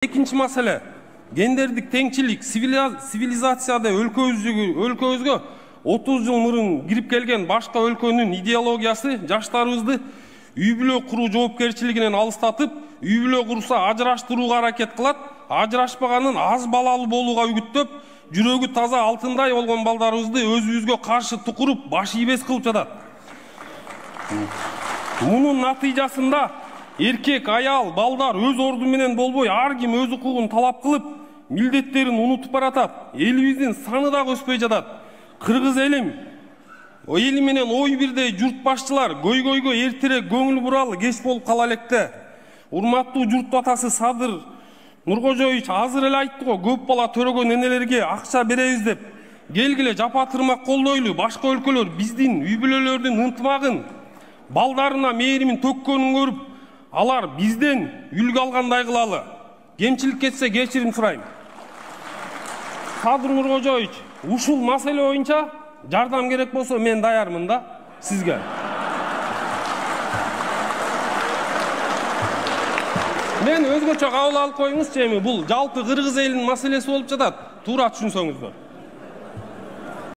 Экинчи маселе гендердик теңчилик сивилизацияда өлкөбүзгө 30 жыл мурун кирип келген башка өлкөнүн идеологиясы жаштарыбызды үй бүлө куруу жоопкерчилигинен алыстатып, үй бүлө курса ажыраштырууга аракет кылат, ажырашпаганын аз балалуу болууга үгүттөп, жүрөгү таза алтындай болгон балдарыбызды өзүбүзгө каршы тукуруп, баш ийбес кылып жатат. Мунун натыйжасында эркек, аял, балдар өз орду менен болбой, ар ким өз укугун талап кылып, милдеттерин унутуп баратат. Элибиздин саны да өспөй жатат. Кыргыз эли менен ой бирдей журт башчылар көйгөйгө эртерээк көңүл буралы кеч болуп кала электе. Урматтуу журт атасы Садыр Нуркожоевич азыр эле айтты го, көп бала төрөгөн энелерге акча беребиз деп. Келгиле жапа тырмак колдойлу, башка өлкөлөр биздин үй бүлөлөрдүн ынтымагын, балдарына мээримин төккөнүн көрүп, алар бизден үлгү алгандай кылалы. Кемчилик кетсе кечирим сурайм. Садыр Нуркожоевич, ушул маселе боюнча жардам керек болсо мен даярмын да сизге. Мен өзгөчө кабыл алып коюңузчу, эми бул жалпы кыргыз элинин маселеси болуп жатат. Туура түшүнсөңүздөр.